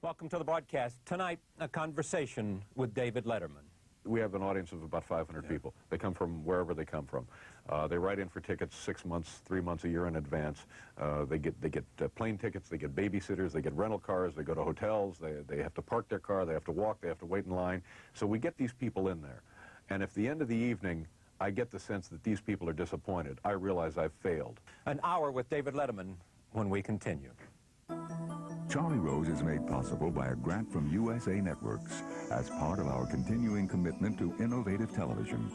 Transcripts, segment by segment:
Welcome to the broadcast. Tonight, a conversation with David Letterman. We have an audience of about 500 people. They come from wherever they come from. They write in for tickets 6 months, 3 months, a year in advance. They get plane tickets, they get babysitters, they get rental cars, they go to hotels, they have to park their car, they have to walk, they have to wait in line. So we get these people in there. And if the end of the evening, I get the sense that these people are disappointed, I realize I've failed. An hour with David Letterman when we continue. Charlie Rose is made possible by a grant from USA Networks as part of our continuing commitment to innovative television.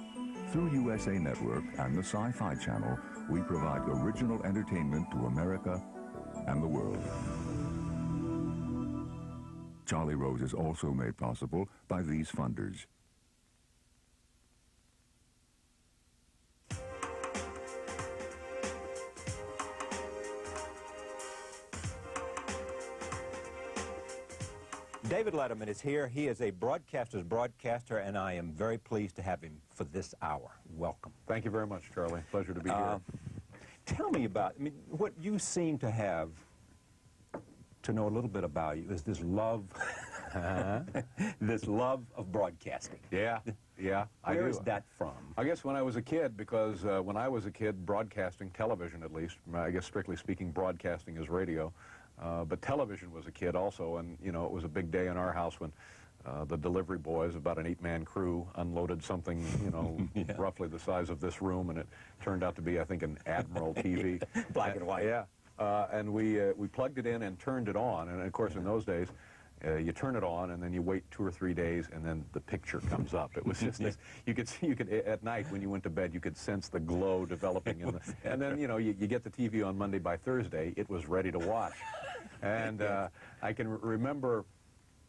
Through USA Network and the Sci-Fi Channel, we provide original entertainment to America and the world. Charlie Rose is also made possible by these funders. David Letterman is here. He is a broadcaster's broadcaster, and I am very pleased to have him for this hour. Welcome. Thank you very much, Charlie. Pleasure to be here. Tell me about, what you seem to have to know a little bit about you is this love, this love of broadcasting. Yeah, I do. Where is that from? I guess when I was a kid, because when I was a kid, broadcasting, television at least, I guess strictly speaking, broadcasting is radio. But television was a kid also, and, you know, it was a big day in our house when the delivery boys, about an 8-man crew, unloaded something, you know, roughly the size of this room, and it turned out to be, I think, an Admiral TV. Black and white. Yeah. And we plugged it in and turned it on, and of course in those days, you turn it on and then you wait 2 or 3 days and then the picture comes up. It was just this, you could at night when you went to bed, you could sense the glow developing in the, and then, you know, you get the TV on Monday. By Thursday, it was ready to watch. And I can remember,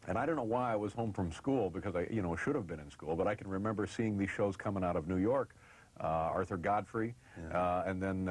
and I don't know why I was home from school, because I, you know, should have been in school, but I can remember seeing these shows coming out of New York. Arthur Godfrey, and then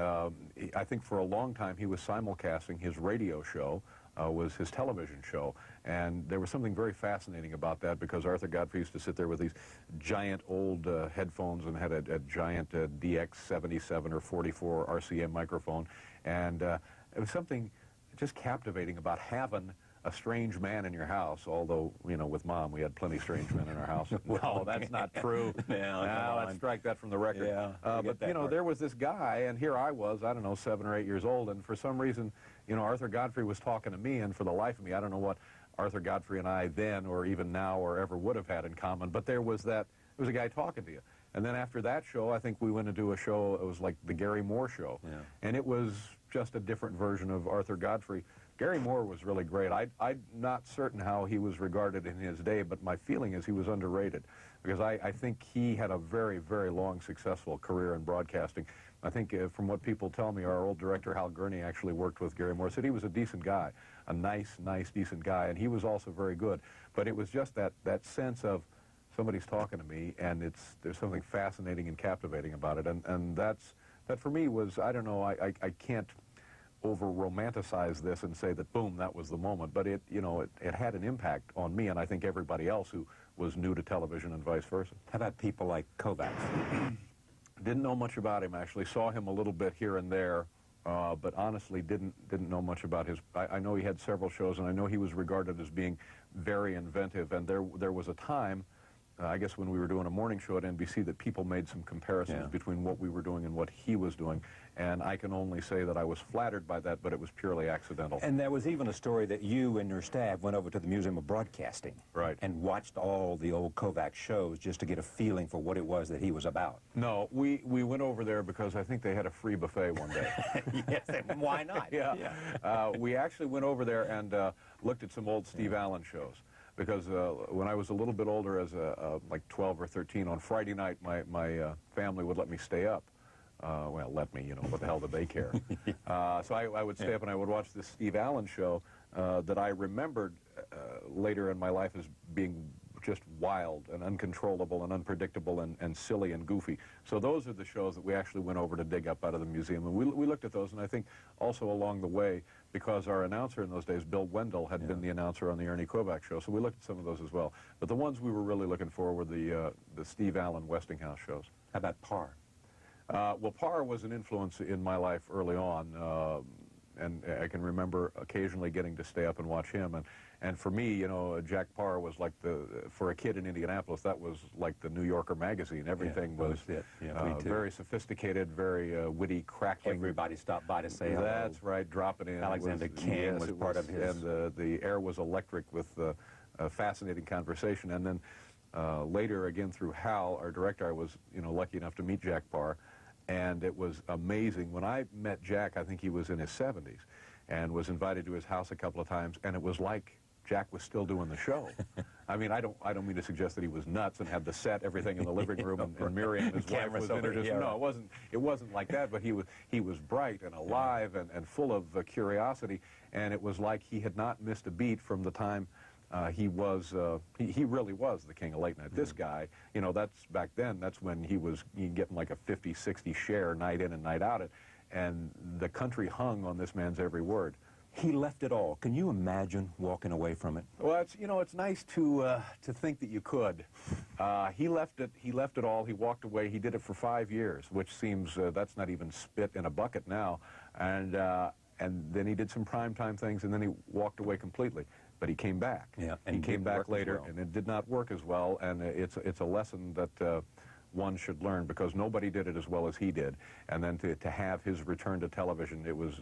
I think for a long time he was simulcasting his radio show, was his television show, and there was something very fascinating about that, because Arthur Godfrey used to sit there with these giant old headphones and had a giant DX77 or 44 RCM microphone, and it was something just captivating about having a strange man in your house, although, you know, with Mom, we had plenty of strange men in our house. No, that's not true. Now, let's strike that from the record. But, you know, there was this guy, and here I was, I don't know, 7 or 8 years old, and for some reason, you know, Arthur Godfrey was talking to me, and for the life of me, I don't know what Arthur Godfrey and I then, or even now, or ever would have had in common, but there was a guy talking to you. And then after that show, I think we went to do a show, it was like the Gary Moore show, and it was just a different version of Arthur Godfrey. Gary Moore was really great. I'm not certain how he was regarded in his day, but my feeling is he was underrated, because I think he had a very, very long, successful career in broadcasting. I think from what people tell me, our old director, Hal Gurney, actually worked with Gary Moore, said he was a decent guy, a nice, decent guy, and he was also very good. But it was just that sense of somebody's talking to me, and there's something fascinating and captivating about it, and that for me was, I don't know, I can't over-romanticize this and say that, boom, that was the moment, but it had an impact on me, and I think everybody else who was new to television and vice versa. How about people like Kovacs? Didn't know much about him, actually. Saw him a little bit here and there, but honestly didn't know much about his. I know he had several shows, and I know he was regarded as being very inventive, and there was a time, I guess when we were doing a morning show at NBC, that people made some comparisons between what we were doing and what he was doing, and I can only say that I was flattered by that, but it was purely accidental. And there was even a story that you and your staff went over to the Museum of Broadcasting and watched all the old Kovacs shows just to get a feeling for what it was that he was about. No, we went over there because I think they had a free buffet one day. Yes, why not? We actually went over there and looked at some old Steve Allen shows. Because when I was a little bit older, as like 12 or 13, on Friday night, my family would let me stay up. Well, let me, you know, what the hell did they care? So I would stay up and I would watch this Steve Allen show that I remembered later in my life as being just wild and uncontrollable and unpredictable and silly and goofy. So those are the shows that we actually went over to dig up out of the museum. And we looked at those, and I think also along the way, because our announcer in those days, Bill Wendell, had been the announcer on the Ernie Kovacs show, so we looked at some of those as well. But the ones we were really looking for were the Steve Allen Westinghouse shows. How about Parr? Well, Parr was an influence in my life early on, and I can remember occasionally getting to stay up and watch him. And for me, you know, Jack Parr was like for a kid in Indianapolis, that was like the New Yorker magazine. Everything was very sophisticated, very witty, crackling. Everybody stopped by to say hello. That's right, dropping in. Alexander King was part of his. And the air was electric with a fascinating conversation. And then later, again, through Hal, our director, I was, you know, lucky enough to meet Jack Parr. And it was amazing. When I met Jack, I think he was in his 70s, and was invited to his house a couple of times, and it was like Jack was still doing the show. I mean, I don't mean to suggest that he was nuts and had the set, everything in the living room, and Miriam, his wife, was introduced. No, it wasn't like that. But he was bright and alive and full of curiosity, and it was like he had not missed a beat from the time he really was the king of late night. This guy, you know, that's back then. That's when he was getting like a 50, 60 share night in and night out. And the country hung on this man's every word. He left it all. Can you imagine walking away from it? Well, it's nice to think that you could. He left it all. He walked away. He did it for 5 years, which seems that's not even spit in a bucket now. And then he did some primetime things, and then he walked away completely. But he came back. Yeah, and he came back later, and it did not work as well. And it's a lesson that one should learn, because nobody did it as well as he did. And then to have his return to television, it was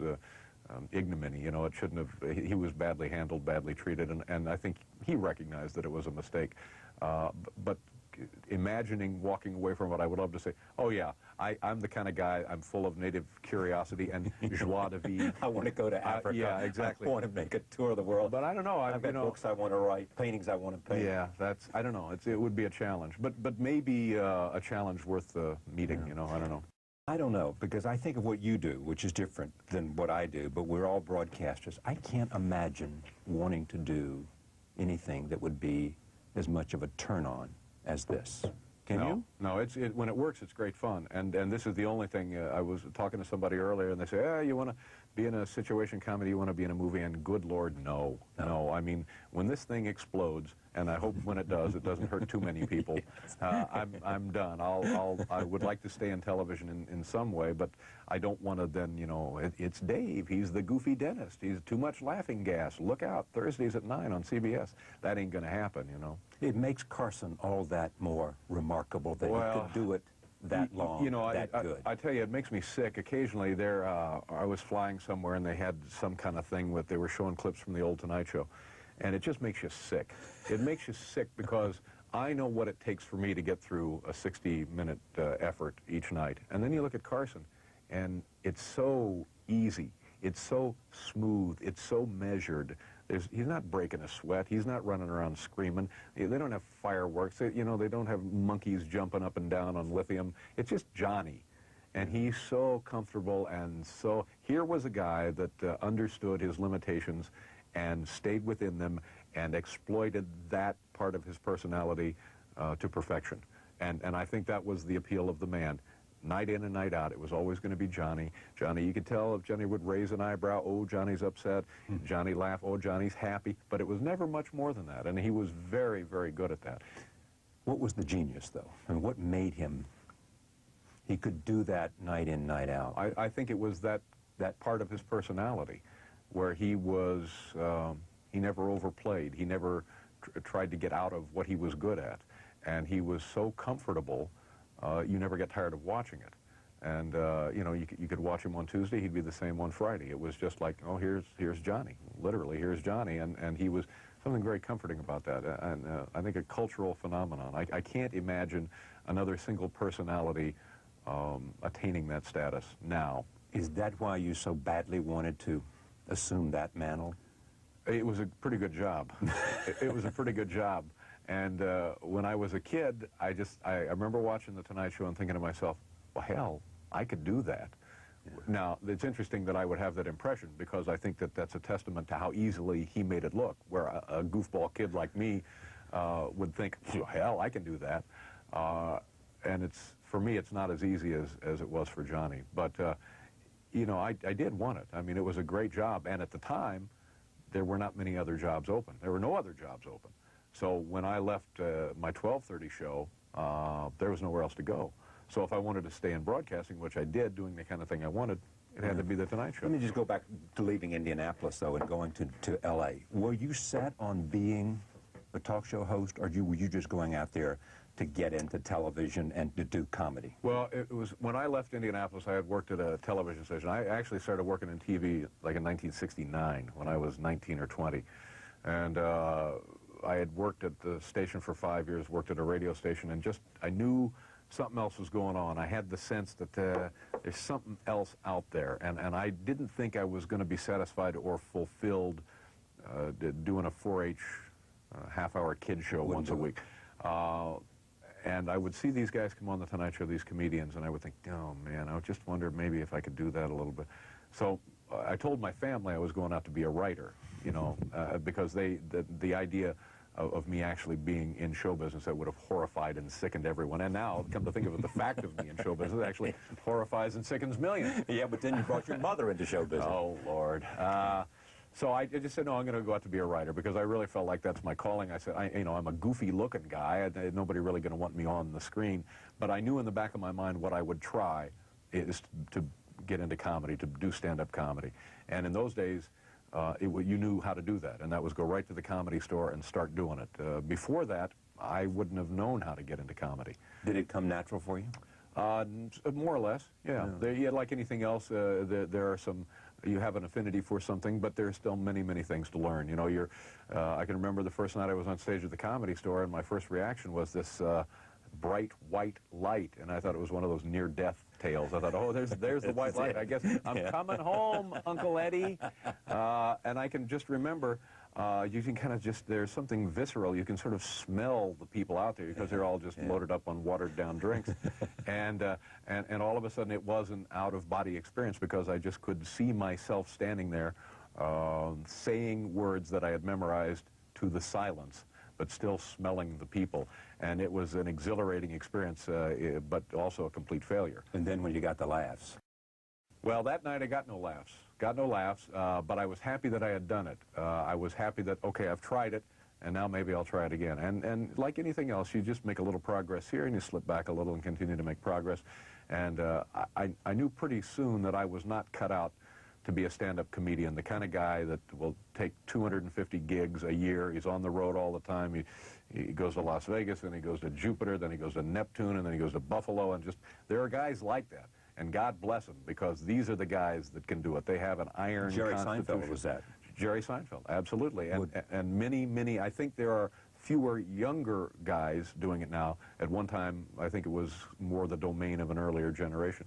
ignominy. You know, it shouldn't have. He was badly handled, badly treated, and I think he recognized that it was a mistake. But imagining walking away from it, I would love to say, oh yeah, I'm the kind of guy, I'm full of native curiosity and joie de vivre. I want to go to Africa. Yeah, exactly. I want to make a tour of the world. But I don't know. I've got books I want to write, paintings I want to paint. Yeah, I don't know. It would be a challenge. But maybe a challenge worth meeting, you know, I don't know. I don't know, because I think of what you do, which is different than what I do, but we're all broadcasters. I can't imagine wanting to do anything that would be as much of a turn-on as this. Can you? No, when it works, it's great fun. And this is the only thing. I was talking to somebody earlier, and they say, you want to be in a situation comedy, you want to be in a movie, and good Lord, no. I mean, when this thing explodes, and I hope when it doesn't hurt too many people, I'm done. I would like to stay in television in some way, but I don't want to then, you know, it's Dave. He's the goofy dentist. He's too much laughing gas. Look out, Thursdays at 9 on CBS. That ain't going to happen, you know. It makes Carson all that more remarkable that he could do it that long, you know, that good. I tell you, it makes me sick. Occasionally I was flying somewhere, and they had some kind of thing they were showing clips from the old Tonight Show, and it just makes you sick. It makes you sick because I know what it takes for me to get through a 60-minute effort each night. And then you look at Carson, and it's so easy. It's so smooth. It's so measured. He's not breaking a sweat. He's not running around screaming. They don't have fireworks. They don't have monkeys jumping up and down on lithium. It's just Johnny. And he's so comfortable, and so here was a guy that understood his limitations and stayed within them and exploited that part of his personality to perfection. And I think that was the appeal of the man. Night in and night out, it was always going to be Johnny. Johnny, you could tell if Johnny would raise an eyebrow, oh, Johnny's upset. Johnny laugh, oh, Johnny's happy. But it was never much more than that, and he was very, very good at that. What was the genius, though? And what made him, he could do that night in, night out? I think it was that part of his personality where he was, he never overplayed. He never tried to get out of what he was good at. And he was so comfortable, you never get tired of watching it. And, you know, you could watch him on Tuesday, he'd be the same on Friday. It was just like, oh, here's Johnny. Literally, here's Johnny. And he was something very comforting about that. And I think a cultural phenomenon. I can't imagine another single personality attaining that status now. Is that why you so badly wanted to assume that mantle? It was a pretty good job. It was a pretty good job. And when I was a kid, I remember watching The Tonight Show and thinking to myself, well, hell, I could do that. Yeah. Now, it's interesting that I would have that impression, because I think that that's a testament to how easily he made it look, where a goofball kid like me would think, well, hell, I can do that. And for me, it's not as easy as it was for Johnny. But, you know, I did want it. I mean, it was a great job. And at the time, there were not many other jobs open. There were no other jobs open. So when I left my 12:30 show, there was nowhere else to go. So if I wanted to stay in broadcasting, which I did, doing the kind of thing I wanted, It had to be the Tonight Show. Let me just go back to leaving Indianapolis, though, and going to L.A. Were you set on being a talk show host, or were you just going out there to get into television and to do comedy? Well, it was when I left Indianapolis, I had worked at a television station. I actually started working in TV like in 1969 when I was 19 or 20. And I had worked at the station for 5 years, worked at a radio station, and just, I knew something else was going on. I had the sense that there's something else out there, and I didn't think I was going to be satisfied or fulfilled doing a 4-H half-hour kid show once a week. And I would see these guys come on the Tonight Show, these comedians, and I would think, oh man, I just wondered maybe if I could do that a little bit. So I told my family I was going out to be a writer, you know, because the idea of me actually being in show business, that would have horrified and sickened everyone. And now, come to think of it, the fact of me in show business actually horrifies and sickens millions. Yeah, but then you brought your mother into show business. Oh, Lord. So I just said, no, I'm going to go out to be a writer, because I really felt like that's my calling. I said, you know, I'm a goofy-looking guy. Nobody really going to want me on the screen. But I knew in the back of my mind what I would try is to get into comedy, to do stand-up comedy. And in those days, you knew how to do that, and that was go right to the Comedy Store and start doing it. Before that, I wouldn't have known how to get into comedy. Did it come natural for you? More or less, yeah. Yeah, like anything else, there are some, you have an affinity for something, but there's still many, many things to learn. You know, I can remember the first night I was on stage at the Comedy Store, and my first reaction was this bright white light, and I thought it was one of those near-death tales. I thought, oh, there's the white light. I guess I'm coming home, Uncle Eddie. And I can just remember, you can kind of just, there's something visceral. You can sort of smell the people out there because they're all just loaded up on watered-down drinks. And all of a sudden it was an out-of-body experience, because I just could see myself standing there saying words that I had memorized to the silence, but still smelling the people. And it was an exhilarating experience, but also a complete failure. And then when you got the laughs? Well, that night I got no laughs. But I was happy that I had done it. I was happy that, okay, I've tried it, and now maybe I'll try it again. And like anything else, you just make a little progress here, and you slip back a little and continue to make progress. And I knew pretty soon that I was not cut out to be a stand-up comedian, the kind of guy that will take 250 gigs a year. He's on the road all the time. He goes to Las Vegas, then he goes to Jupiter, then he goes to Neptune, and then he goes to Buffalo, and just, there are guys like that. And God bless them, because these are the guys that can do it. They have an iron Jerry constitution. Seinfeld was that. Jerry Seinfeld, absolutely. And many, I think there are fewer younger guys doing it now. At one time, I think it was more the domain of an earlier generation.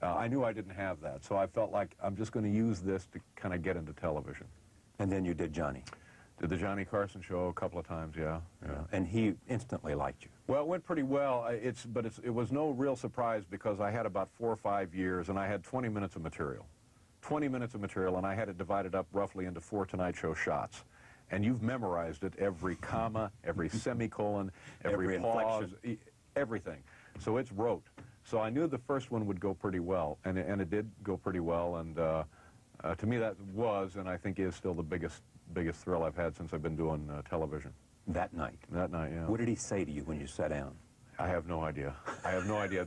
I knew I didn't have that, so I felt like I'm just going to use this to kind of get into television. And then you did Johnny. Did the Johnny Carson show a couple of times, yeah. And he instantly liked you. Well, it went pretty well, but it was no real surprise, because I had about 4 or 5 years, and I had 20 minutes of material. 20 minutes of material, and I had it divided up roughly into 4 Tonight Show shots. And you've memorized it, every comma, every semicolon, every pause, everything. So it's rote. So I knew the first one would go pretty well, and it did go pretty well, and to me that was, and I think is still the biggest thrill I've had since I've been doing television. That night? That night, yeah. What did he say to you when you sat down? I have no idea. I have no idea.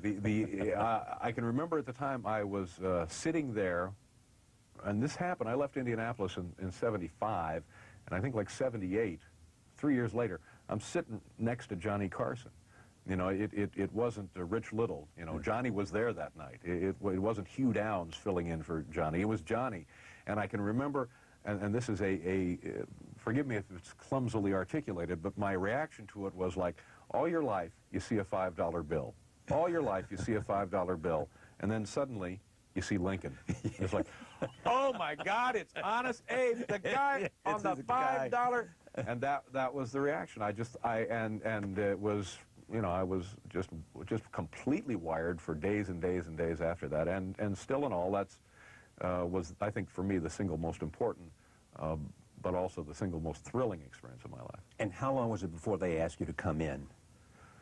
I can remember at the time I was sitting there, and this happened. I left Indianapolis in 75, and I think like 78, 3 years later, I'm sitting next to Johnny Carson. You know, it wasn't Rich Little. You know, Johnny was there that night. It wasn't Hugh Downs filling in for Johnny. It was Johnny. And I can remember, and this is forgive me if it's clumsily articulated, but my reaction to it was like, all your life you see a $5 bill. All your life you see a $5 bill. And then suddenly you see Lincoln. It's like, oh my God, it's Honest Abe, the guy on the $5. And that was the reaction. And it was, you know, I was just completely wired for days and days and days after that. And still in all, that's was, I think, for me, the single most important, but also the single most thrilling experience of my life. And how long was it before they asked you to come in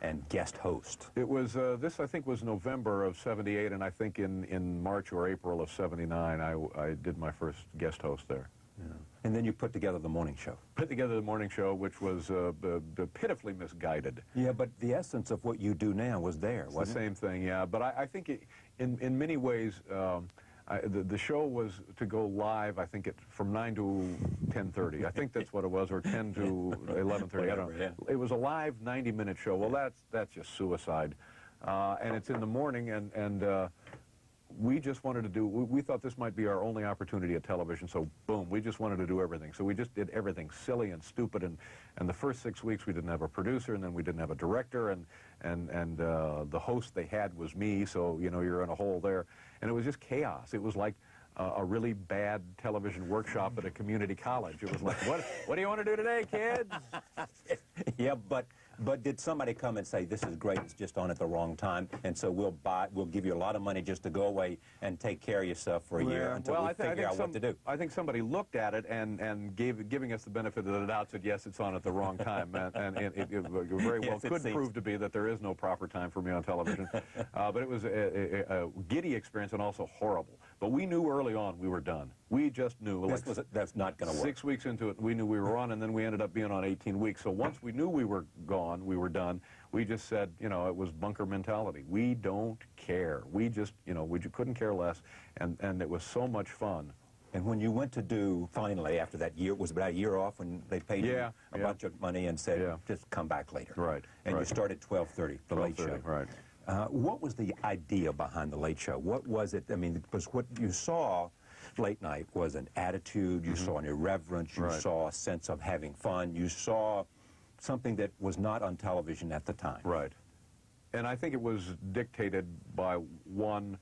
and guest host? It was, this I think was November of 78, and I think in March or April of 79, I did my first guest host there. Yeah. And then you put together the morning show. Put together the morning show, which was pitifully misguided. Yeah, but the essence of what you do now was there, It's wasn't the same thing, yeah. But I think in many ways, the show was to go live, I think, from 9 to 10:30. I think that's what it was, or 10 to 11:30. I don't know. Yeah. It was a live 90-minute show. Well, that's just suicide. And it's in the morning, and we just wanted to do, we thought this might be our only opportunity at television, so boom, we just wanted to do everything. So we just did everything silly and stupid, and the first 6 weeks we didn't have a producer, and then we didn't have a director, and the host they had was me, so, you know, you're in a hole there. And it was just chaos. It was like a really bad television workshop at a community college. It was like, what do you want to do today, kids? Yeah, but did somebody come and say, this is great, it's just on at the wrong time, and so we'll give you a lot of money just to go away and take care of yourself for a year until we figure out what to do? I think somebody looked at it and giving us the benefit of the doubt said, yes, it's on at the wrong time. And it very well Yes, could prove to be that there is no proper time for me on television. But it was a giddy experience and also horrible. But we knew early on we were done. We just knew. That's not going to work. 6 weeks into it, we knew we were on, and then we ended up being on 18 weeks. So once we knew we were gone, we were done, we just said, you know, it was bunker mentality. We don't care. We just, you know, we couldn't care less, and it was so much fun. And when you went to do, finally, after that year, was about a year off when they paid you a bunch of money and said, just come back later. Right. And you started 12:30, the Late Show. Right. What was the idea behind the Late Show? What was it? I mean, because what you saw late night was an attitude, you saw an irreverence, you saw a sense of having fun, you saw something that was not on television at the time. Right. And I think it was dictated by, one,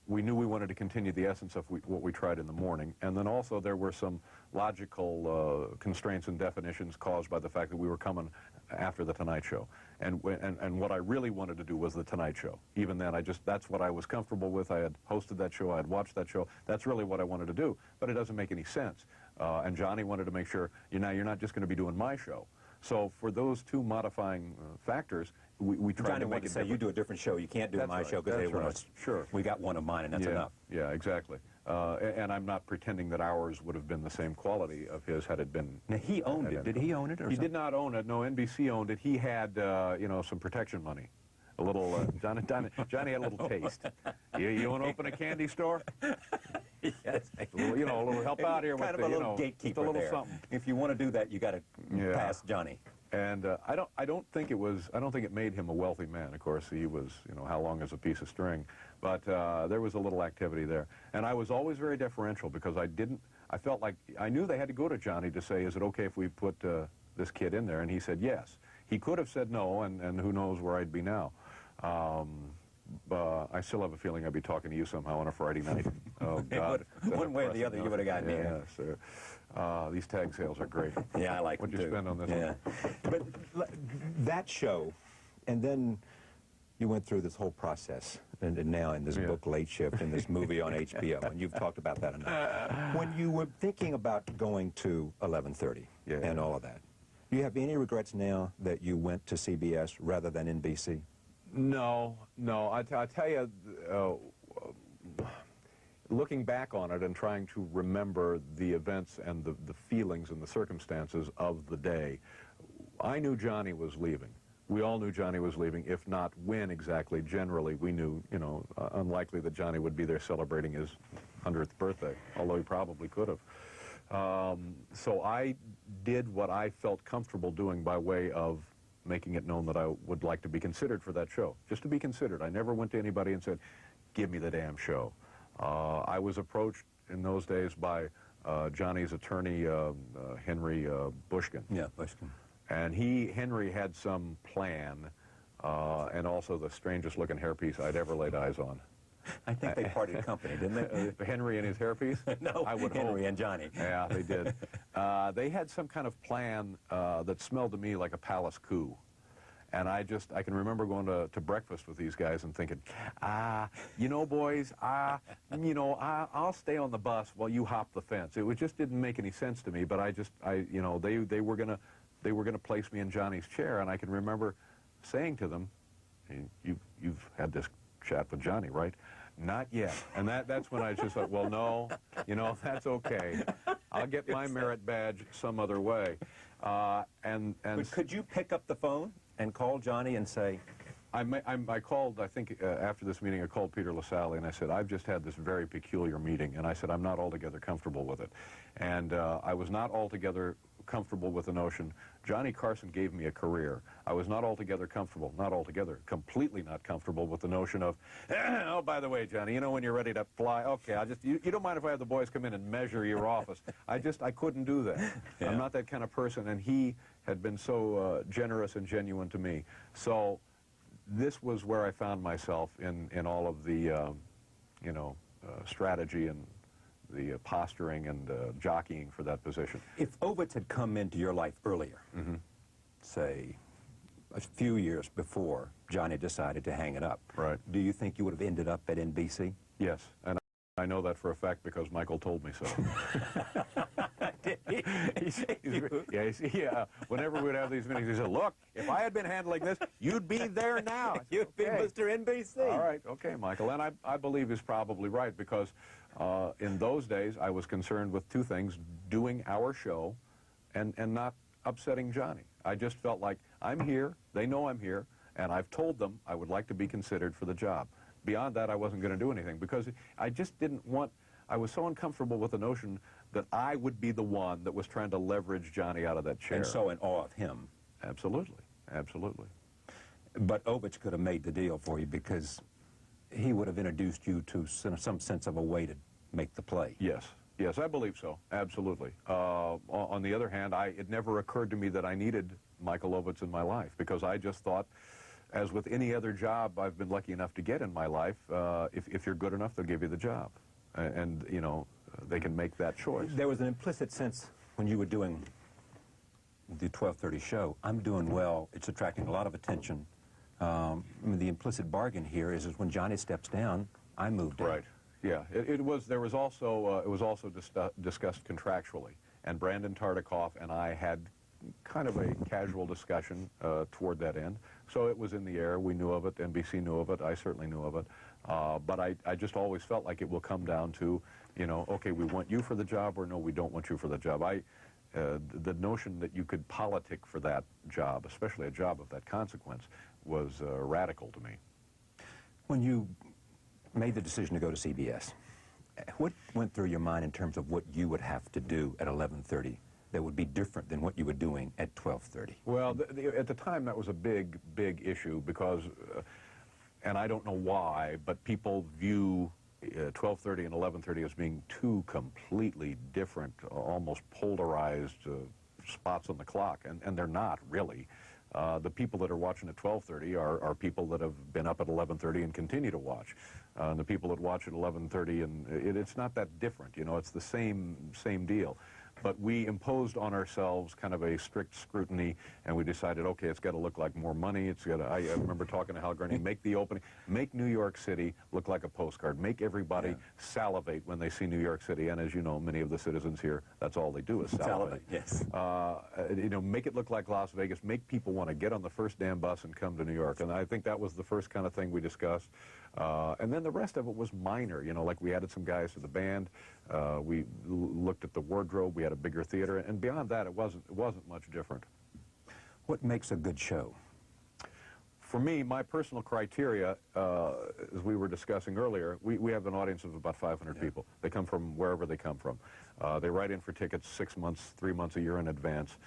we knew we wanted to continue the essence of what we tried in the morning, and then also there were some logical constraints and definitions caused by the fact that we were coming after the Tonight Show. And what I really wanted to do was the Tonight Show. Even then, that's what I was comfortable with. I had hosted that show, I had watched that show. That's really what I wanted to do, but it doesn't make any sense. And Johnny wanted to make sure, you're not just going to be doing my show. So for those two modifying factors, we tried to make it different. You do a different show. You can't do my show because they want to. Sure. We got one of mine, and that's enough. Yeah, exactly. And I'm not pretending that ours would have been the same quality of his had it been. Now, he owned it. Did he own it? Or he did not own it. No, NBC owned it. He had, you know, some protection money. A little, Johnny had a little taste. You want to open a candy store? Yes. You know, a little help out here with kind of a little gatekeeper, a little there. Something. If you want to do that, you got to pass Johnny. And I don't think it made him a wealthy man. Of course, he was, you know, how long is a piece of string? But there was a little activity there. And I was always very deferential because I felt like, I knew they had to go to Johnny to say, is it okay if we put this kid in there? And he said yes. He could have said no, and who knows where I'd be now. I still have a feeling I'd be talking to you somehow on a Friday night. Oh, God. One way or the other, you would have got me. Yeah, sir. These tag sales are great. Yeah, I like them, What'd you spend on this one? But that show, and then you went through this whole process, and now in this book, Late Shift, and this movie on HBO, and you've talked about that enough. When you were thinking about going to 11:30 and all of that, do you have any regrets now that you went to CBS rather than NBC? No. I tell you, looking back on it and trying to remember the events and the feelings and the circumstances of the day, I knew Johnny was leaving. We all knew Johnny was leaving, if not when exactly. Generally, we knew, you know, unlikely that Johnny would be there celebrating his 100th birthday, although he probably could have. So I did what I felt comfortable doing by way of making it known that I would like to be considered for that show. Just to be considered. I never went to anybody and said, give me the damn show. I was approached in those days by Johnny's attorney, Henry Bushkin. Yeah, Bushkin. And Henry had some plan, and also the strangest looking hairpiece I'd ever laid eyes on. I think they parted company, didn't they? Henry and his hairpiece? No, I would Henry hope. and Johnny. Yeah, they did. They had some kind of plan that smelled to me like a palace coup. And I can remember going to breakfast with these guys and thinking, you know, boys, you know, I'll stay on the bus while you hop the fence. It just didn't make any sense to me, but you know, they were gonna place me in Johnny's chair, and I can remember saying to them, you've had this chat with Johnny, right? Not yet. And that's when I just thought, well, no, you know, that's okay. I'll get my merit badge some other way. But could you pick up the phone and call Johnny and say, I called, I think, after this meeting, I called Peter LaSalle, and I said, I've just had this very peculiar meeting, and I said, I'm not altogether comfortable with it. And I was not altogether comfortable with the notion, Johnny Carson gave me a career. I was not altogether comfortable, not altogether, completely not comfortable with the notion of, oh, by the way, Johnny, you know when you're ready to fly, okay, you don't mind if I have the boys come in and measure your office. I couldn't do that. Yeah. I'm not that kind of person, and he had been so generous and genuine to me. So this was where I found myself in all of the, strategy and the posturing and jockeying for that position. If Ovitz had come into your life earlier, say a few years before Johnny decided to hang it up, right, do you think you would have ended up at NBC? Yes, and I know that for a fact because Michael told me so. Yeah, whenever we'd have these meetings, he said, look, if I had been handling this, you'd be there now. Said, you'd be Mr. NBC. All right, okay, Michael. And I believe he's probably right because in those days I was concerned with two things, doing our show and not upsetting Johnny. I just felt like I'm here, they know I'm here, and I've told them I would like to be considered for the job. Beyond that, I wasn't going to do anything because I just didn't want, I was so uncomfortable with the notion that I would be the one that was trying to leverage Johnny out of that chair. And so in awe of him. Absolutely, absolutely. But Ovitz could have made the deal for you because he would have introduced you to some sense of a way to make the play. Yes, yes, I believe so, absolutely. On the other hand, it never occurred to me that I needed Michael Ovitz in my life because I just thought, as with any other job I've been lucky enough to get in my life, if you're good enough, they'll give you the job. And they can make that choice. There was an implicit sense when you were doing the 12:30 show, I'm doing well, it's attracting a lot of attention. I mean, the implicit bargain here is when Johnny steps down, I move down. Right, yeah. It was also discussed contractually. And Brandon Tartikoff and I had kind of a casual discussion toward that end. So it was in the air. We knew of it. NBC knew of it. I certainly knew of it. But I just always felt like it will come down to, okay, we want you for the job, or no, we don't want you for the job. The notion that you could politic for that job, especially a job of that consequence, was radical to me. When you made the decision to go to CBS, what went through your mind in terms of what you would have to do at 11:30 that would be different than what you were doing at 12:30? Well, at the time, that was a big, big issue because, and I don't know why, but people view 12:30 and 11:30 as being two completely different, almost polarized spots on the clock, and they're not really. The people that are watching at 12:30 are people that have been up at 11:30 and continue to watch. The people that watch at 11:30, and it's not that different, it's the same deal. But we imposed on ourselves kind of a strict scrutiny, and we decided, okay, it's got to look like more money. It's got to, I remember talking to Hal Gurney, make the opening, make New York City look like a postcard. Make everybody salivate when they see New York City. And as you know, many of the citizens here, that's all they do is salivate. Yes. Make it look like Las Vegas. Make people want to get on the first damn bus and come to New York. And I think that was the first kind of thing we discussed. And then the rest of it was minor, like we added some guys to the band, we looked at the wardrobe, we had a bigger theater, and beyond that, it wasn't much different. What makes a good show? For me, my personal criteria, as we were discussing earlier, we have an audience of about 500 people. They come from wherever they come from. They write in for tickets 6 months, 3 months, a year in advance.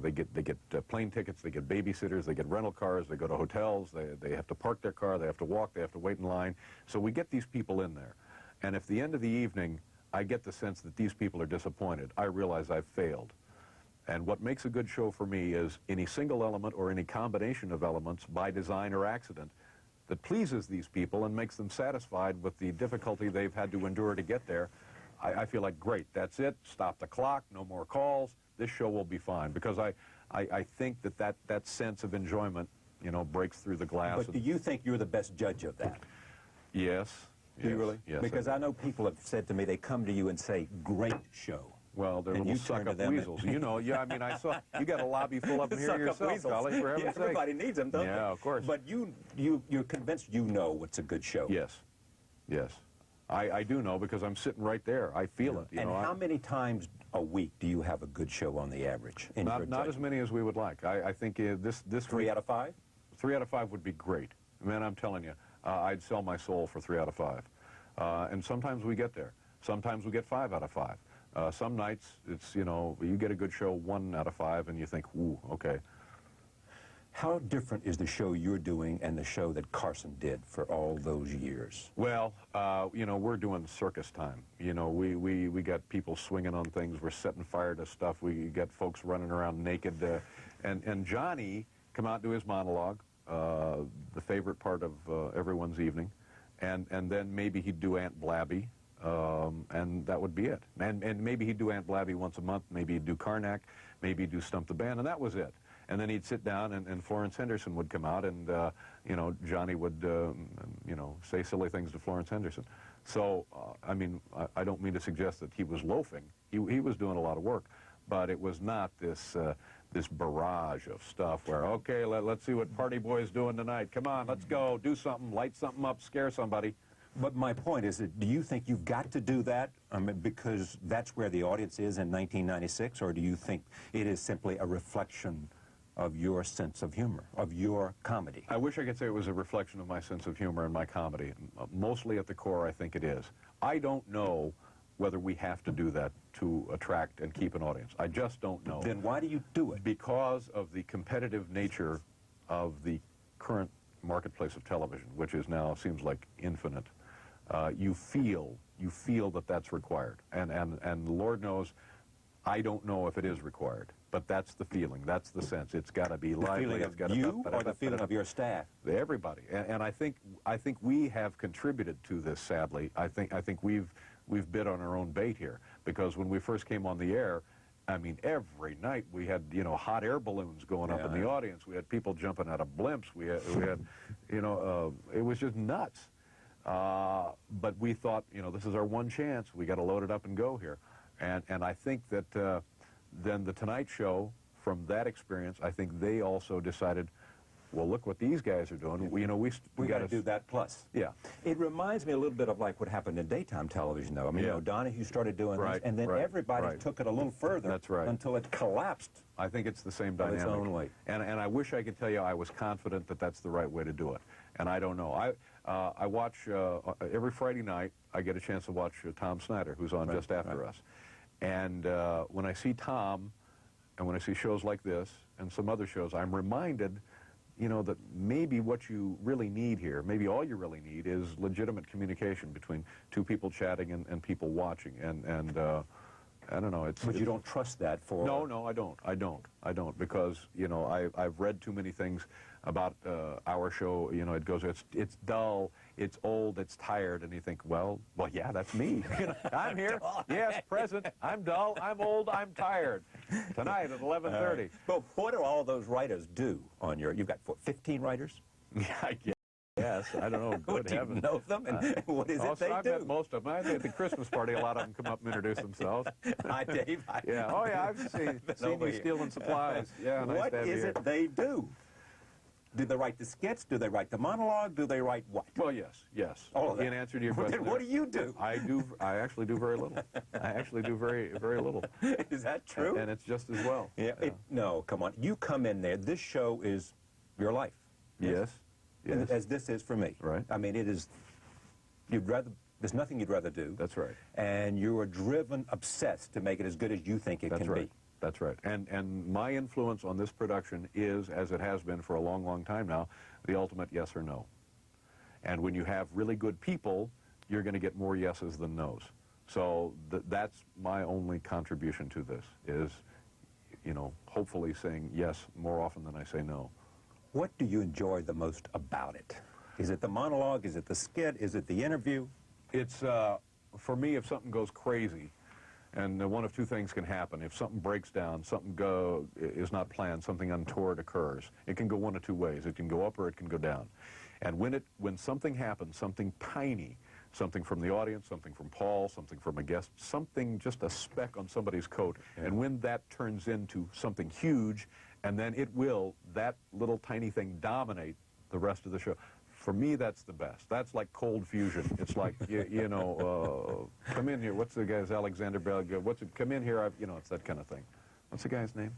They get plane tickets, they get babysitters, they get rental cars, they go to hotels, they have to park their car, they have to walk, they have to wait in line. So we get these people in there. And if at the end of the evening, I get the sense that these people are disappointed, I realize I've failed. And what makes a good show for me is any single element or any combination of elements by design or accident that pleases these people and makes them satisfied with the difficulty they've had to endure to get there. I feel like, great, that's it, stop the clock, no more calls, this show will be fine. Because I think that sense of enjoyment, breaks through the glass. But do you think you're the best judge of that? Yes. Do you really? Yes. Because I know people have said to me, they come to you and say, great show. Well, they're little suck-up weasels. I mean, I saw, you got a lobby full of them here yourself, Golly, for heaven's sake. Everybody needs them, don't they? Yeah, of course. But you're convinced you know what's a good show. Yes, yes. I do know because I'm sitting right there. I feel it. And how many times a week do you have a good show on the average? Not as many as we would like. I think this 3 out of 5? 3 out of 5 would be great. man, I'm telling you, I'd sell my soul for 3 out of 5. And sometimes we get there. Sometimes we get 5 out of 5. Some nights, it's, you know, you get a good show 1 out of 5, and you think, ooh, okay. How different is the show you're doing and the show that Carson did for all those years? Well, you know, we're doing circus time. You know, we got people swinging on things. We're setting fire to stuff. We got folks running around naked. And Johnny come out and do his monologue, the favorite part of everyone's evening. And then maybe he'd do Aunt Blabby, and that would be it. And maybe he'd do Aunt Blabby once a month. Maybe he'd do Karnak. Maybe he'd do Stump the Band, and that was it. And then he'd sit down, and Florence Henderson would come out, and, you know, Johnny would, you know, say silly things to Florence Henderson. So, I mean, I don't mean to suggest that he was loafing. He was doing a lot of work, but it was not this, this barrage of stuff where, okay, let's see what Party Boy's doing tonight. Come on, let's go, do something, light something up, scare somebody. But my point is that, do you think you've got to do that because that's where the audience is in 1996, or do you think it is simply a reflection of your sense of humor, of your comedy? I wish I could say it was a reflection of my sense of humor and my comedy. Mostly at the core, I think it is. I don't know whether we have to do that to attract and keep an audience. I just don't know. Then why do you do it? Because of the competitive nature of the current marketplace of television, which is now seems like infinite. You feel that that's required. And Lord knows, I don't know if it is required. But that's the feeling, that's the sense. It's got to be lively. The feeling it's of you or the feeling of your staff? Everybody, and I think we have contributed to this. Sadly, I think we've bit on our own bait here, because when we first came on the air, I mean, every night we had, you know, hot air balloons going up in the audience. We had people jumping out of blimps. We had you know, it was just nuts. But we thought, you know, this is our one chance. We got to load it up and go here, and I think that. Then the Tonight Show, from that experience, I think they also decided, well, look what these guys are doing. You know, we got to do that plus. Yeah. It reminds me a little bit of like what happened in daytime television, though. I mean, you know, Donahue started doing this, and then everybody took it a little further. That's right. Until it collapsed. I think it's the same dynamic. Its own way. And I wish I could tell you I was confident that that's the right way to do it. And I don't know. I watch, every Friday night, I get a chance to watch Tom Snyder, who's on just after us. And when I see Tom, and when I see shows like this, and some other shows, I'm reminded, you know, that maybe what you really need here, maybe all you really need, is legitimate communication between two people chatting and people watching. And I don't know. But you don't trust that for... No, I don't, because, you know, I've read too many things about our show. You know, it goes, it's dull, it's old, it's tired, and you think, well, yeah, that's me. I'm here, yes, present, I'm dull, I'm old, I'm tired. Tonight at 11:30. But what do all those writers do on your... You've got, what, 15 writers? Yeah, I guess. Yes, I don't know. Good Do you know them, and what is it they I've do? met most of them. At the Christmas party, a lot of them come up and introduce themselves. Hi, Dave. Yeah. Oh, yeah. I've seen you stealing supplies. Yeah. Nice What is it they do? Do they write the skits? Do they write the monologue? Do they write what? Well, yes. All of that. In answer to your question, What do you do? I actually do very little. I actually do very little. Is that true? And it's just as well. Yeah. No, come on. You come in there. This show is your life. Yes. Yes. As this is for me. Right. I mean, it is, there's nothing you'd rather do. That's right. And you are driven, obsessed to make it as good as you think it can be. That's right. And my influence on this production is, as it has been for a long, long time now, the ultimate yes or no. And when you have really good people, you're going to get more yeses than nos. So that's my only contribution to this, is, you know, hopefully saying yes more often than I say no. What do you enjoy the most about it? Is it the monologue? Is it the skit? Is it the interview? It's, for me, if something goes crazy, and one of two things can happen. If something breaks down, something is not planned, something untoward occurs, it can go one of two ways. It can go up or it can go down. And when something happens, something tiny, something from the audience, something from Paul, something from a guest, something, just a speck on somebody's coat, and when that turns into something huge, and then that little tiny thing dominate the rest of the show. For me, that's the best. That's like cold fusion. It's like, you know, come in here. What's the guy's Alexander Bell? Come in here. You know, it's that kind of thing. What's the guy's name?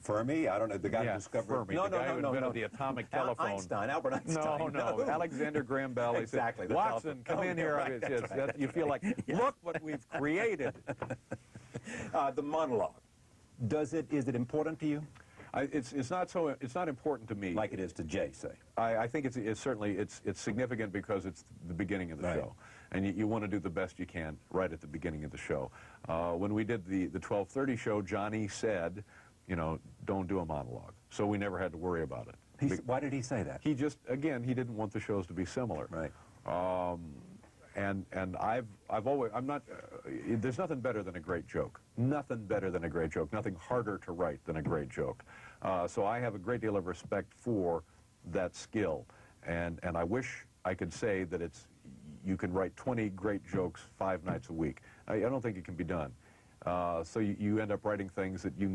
Fermi? I don't know. The guy who discovered... Fermi, the guy who invented the atomic telephone. Albert Einstein. No. Alexander Graham Bell. Exactly. Said, Watson, come in here. Right, right. You feel like, look what we've created. The monologue. Is it important to you? It's not important to me. Like it is to Jay, say. I think it's certainly significant because it's the beginning of the show, and you want to do the best you can right at the beginning of the show. When we did the 12:30 show, Johnny said, you know, don't do a monologue, so we never had to worry about it. Why did he say that? He just, again, he didn't want the shows to be similar. Right. And I've always, there's nothing better than a great joke. Nothing better than a great joke. Nothing harder to write than a great joke. So I have a great deal of respect for that skill. And I wish I could say that you can write 20 great jokes 5 nights a week. I don't think it can be done. So you end up writing things that you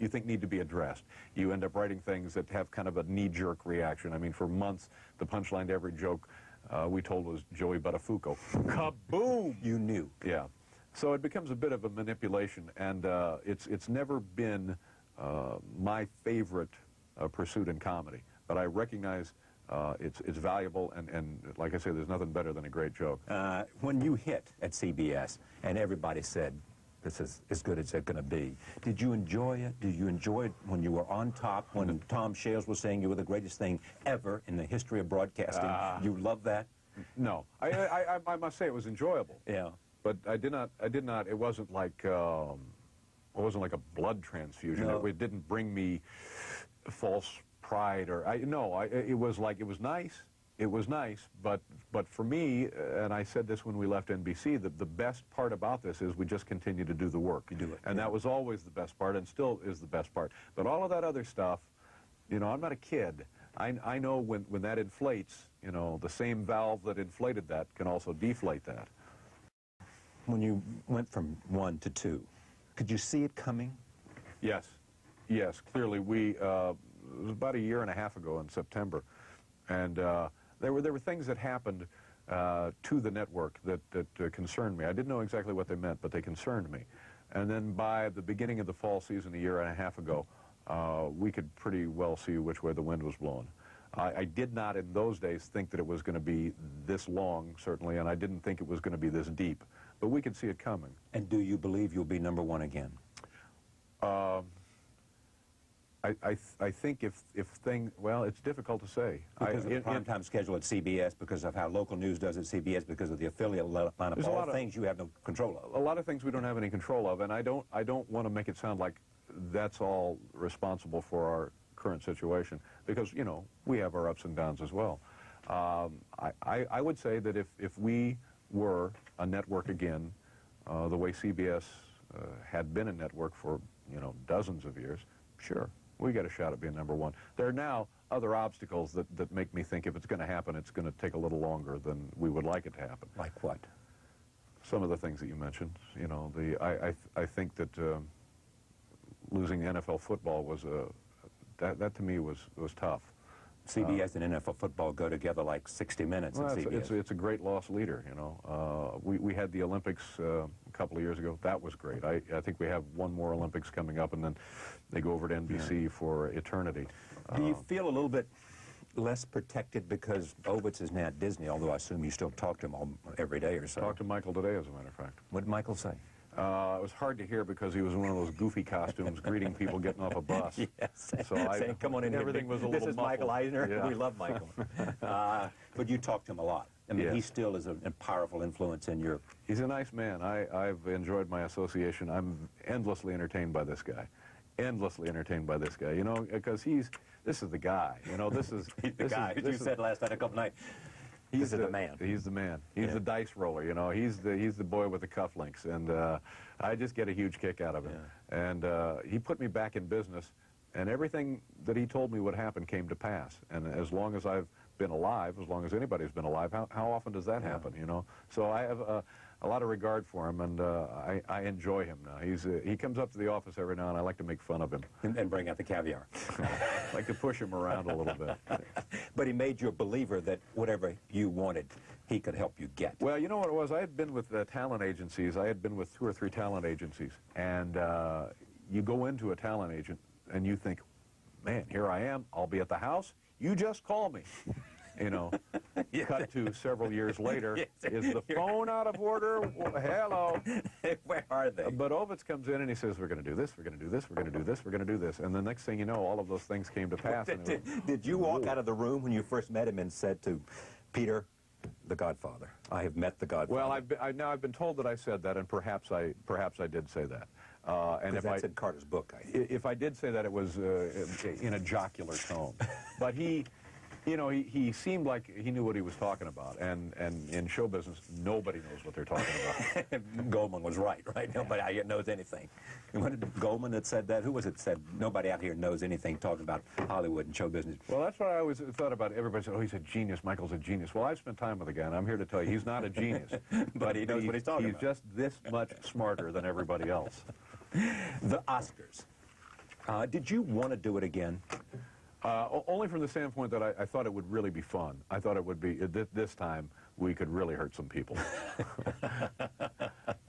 think need to be addressed. You end up writing things that have kind of a knee-jerk reaction. I mean, for months, the punchline to every joke we told was Joey Buttafuoco. Kaboom! You knew. Yeah. So it becomes a bit of a manipulation, and it's never been my favorite pursuit in comedy. But I recognize it's valuable, and like I say, there's nothing better than a great joke. When you hit at CBS, and everybody said, this is as good as it's going to be, did you enjoy it? Did you enjoy it when you were on top, when Tom Shales was saying you were the greatest thing ever in the history of broadcasting? You loved that? No. I must say it was enjoyable. Yeah. But I did not, it wasn't like a blood transfusion. No. It didn't bring me false pride it was nice. It was nice, but for me, and I said this when we left NBC, the best part about this is we just continue to do the work. You do it. And that was always the best part, and still is the best part. But all of that other stuff, you know, I'm not a kid. I know when that inflates, you know, the same valve that inflated that can also deflate that. When you went from 1 to 2, could you see it coming? Yes, clearly. It was about 1.5 years ago in September, and there were things that happened to the network that concerned me. I didn't know exactly what they meant, but they concerned me. And then by the beginning of the fall season 1.5 years ago, we could pretty well see which way the wind was blowing. I did not in those days think that it was going to be this long, certainly, and I didn't think it was going to be this deep. But we could see it coming. And do you believe you'll be #1 again? I think well, it's difficult to say. Because of the primetime schedule at CBS, because of how local news does at CBS, because of the affiliate lineup, all things you have no control of. A lot of things we don't have any control of, and I don't want to make it sound like that's all responsible for our current situation, because, you know, we have our ups and downs as well. I would say that if we were a network again, the way CBS had been a network for, you know, dozens of years, sure, we got a shot at being #1. There are now other obstacles that make me think if it's going to happen, it's going to take a little longer than we would like it to happen. Like what? Some of the things that you mentioned. You know, I think that losing NFL football was that to me was tough. CBS and NFL football go together like 60 Minutes well, at CBS. It's a great loss leader, you know. We had the Olympics a couple of years ago. That was great. I think we have one more Olympics coming up, and then they go over to NBC for eternity. Do you feel a little bit less protected because Ovitz is now at Disney, although I assume you still talk to him every day or so? Talked to Michael today, as a matter of fact. What did Michael say? It was hard to hear because he was in one of those goofy costumes greeting people getting off a bus. Yes. So saying, come on in here. Everything was a this little is muffled. Michael Eisner. Yeah. We love Michael. But you talk to him a lot. I mean, yes. He still is a powerful influence in your... He's a nice man. I've enjoyed my association. I'm endlessly entertained by this guy. Endlessly entertained by this guy, you know, because this is the guy. You know, this is... He's the guy. You said last night, a couple nights. He's the man. He's the man. He's the dice roller, you know. He's the boy with the cufflinks, and I just get a huge kick out of him. Yeah. And he put me back in business, and everything that he told me would happen came to pass. And as long as I've been alive, as long as anybody's been alive, how often does that happen, you know? So I have a lot of regard for him, and I enjoy him now. He comes up to the office every now and I like to make fun of him. And bring out the caviar. I like to push him around a little bit. But he made you a believer that whatever you wanted, he could help you get. Well, you know what it was? I had been with talent agencies. I had been with 2 or 3 talent agencies. And you go into a talent agent and you think, man, here I am, I'll be at the house, you just call me. You know, cut to several years later, is the phone out of order? Well, hello. Where are they? But Ovitz comes in and he says, we're going to do this, we're going to do this, we're going to do this, we're going to do this. And the next thing you know, all of those things came to pass. Did you walk out of the room when you first met him and said to Peter, the Godfather, I have met the Godfather? Well, now I've been told that I said that, and perhaps I did say that. And if that's in Carter's book, if I did say that, it was in a jocular tone. But he, you know, he seemed like he knew what he was talking about. And in show business, nobody knows what they're talking about. Goldman was right? Nobody out here knows anything. When did Goldman that said that? Who was it said, nobody out here knows anything talking about Hollywood and show business? Well, that's what I always thought about. Everybody said, oh, he's a genius. Michael's a genius. Well, I've spent time with the guy, and I'm here to tell you he's not a genius. But he knows what he's talking about. He's just this much smarter than everybody else. The Oscars. Did you want to do it again? Only from the standpoint that I thought it would really be fun. I thought it would be, this time, we could really hurt some people.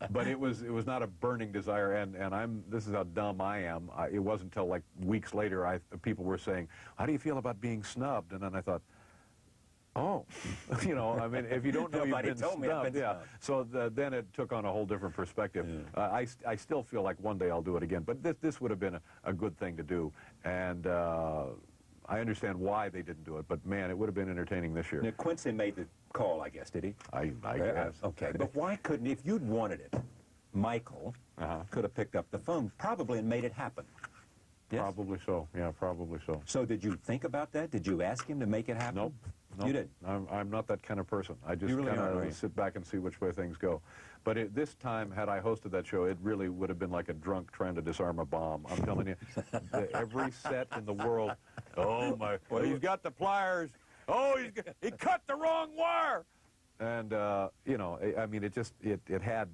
But it was not a burning desire, and this is how dumb I am. It wasn't until like weeks later people were saying, how do you feel about being snubbed? And then I thought, oh, you know, I mean, if you don't know you've been snubbed, yeah. So then it took on a whole different perspective. Yeah. I still feel like one day I'll do it again, but this would have been a good thing to do, and I understand why they didn't do it, but man, it would have been entertaining this year. Now, Quincy made the call, I guess, did he? I guess. Okay, but why couldn't, if you'd wanted it, Michael could have picked up the phone probably and made it happen. Yes? Probably so, yeah, probably so. So did you think about that? Did you ask him to make it happen? Nope. You didn't? I'm not that kind of person. I just really kind of sit back and see which way things go. But this time, had I hosted that show, it really would have been like a drunk trying to disarm a bomb. I'm telling you, every set in the world, oh my, well, he's got the pliers. Oh, he cut the wrong wire. And, you know, I mean, it had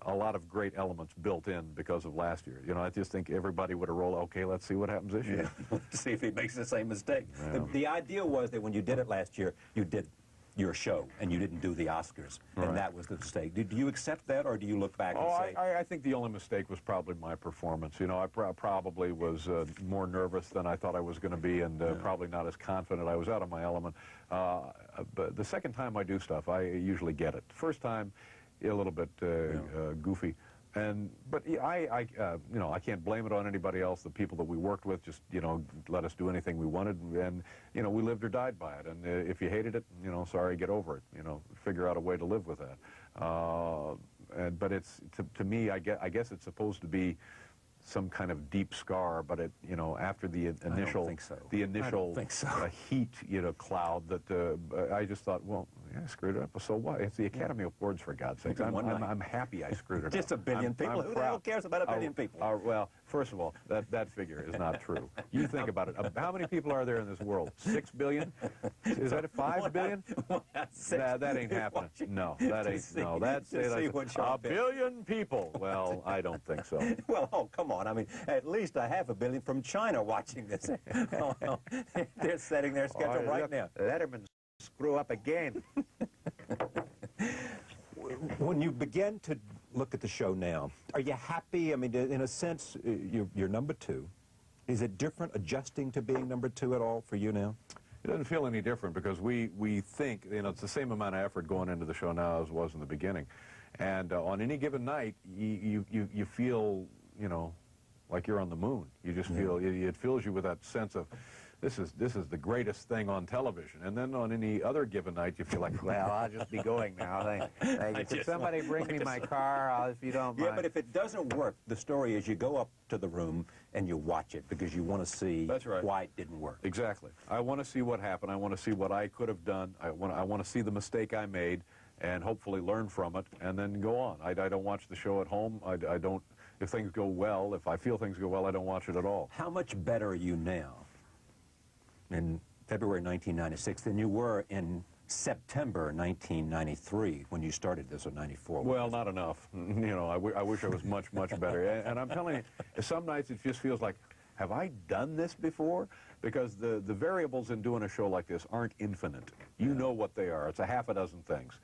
a lot of great elements built in because of last year. You know, I just think everybody would have rolled, okay, let's see what happens this year. Yeah. See if he makes the same mistake. Yeah. The idea was that when you did it last year, you did your show, and you didn't do the Oscars, and that was the mistake. Do you accept that, or do you look back and say... I think the only mistake was probably my performance. You know, I probably was more nervous than I thought I was going to be, and probably not as confident. I was out of my element. But the second time I do stuff, I usually get it. The first time, a little bit goofy. But you know, I can't blame it on anybody else. The people that we worked with just, you know, let us do anything we wanted, and you know, we lived or died by it. And if you hated it, you know, sorry, get over it. You know, figure out a way to live with that. But it's to me, I guess it's supposed to be some kind of deep scar, but you know, after the initial heat, you know, cloud that I just thought, well, yeah, I screwed it up. So what? It's the Academy Awards, for God's sakes. I'm happy I screwed it up. Just a billion people. Who the hell cares about a billion people? Well, first of all, that figure is not true. You think about it. How many people are there in this world? 6 billion? Is that 5 billion? Nah, that ain't happening. No, that ain't. No, that's a billion people. Well, I don't think so. Well, oh, come on. I mean, at least a half a billion from China watching this. Oh, no. They're setting their schedule right now. Letterman screw up again. When you begin to look at the show now, are you happy? I mean, in a sense, you're number two. Is it different adjusting to being number two at all for you now? It doesn't feel any different because we think, you know, it's the same amount of effort going into the show now as it was in the beginning. And on any given night, you feel, you know, like you're on the moon. You just feel, it fills you with that sense of, this is the greatest thing on television. And then on any other given night, you feel like, well, I'll just be going now. Could somebody bring me my car, if you don't mind? Yeah, but if it doesn't work, the story is you go up to the room and you watch it because you want to see why it didn't work. Exactly. I want to see what happened. I want to see what I could have done. I want to see the mistake I made and hopefully learn from it and then go on. I don't watch the show at home. I don't, if things go well, if I feel things go well, I don't watch it at all. How much better are you now in February 1996 than you were in September 1993 when you started this, or 94? Well, not enough. You know, I wish I was much, much better. And I'm telling you, some nights it just feels like, have I done this before? Because the variables in doing a show like this aren't infinite. You know what they are. It's a half a dozen things.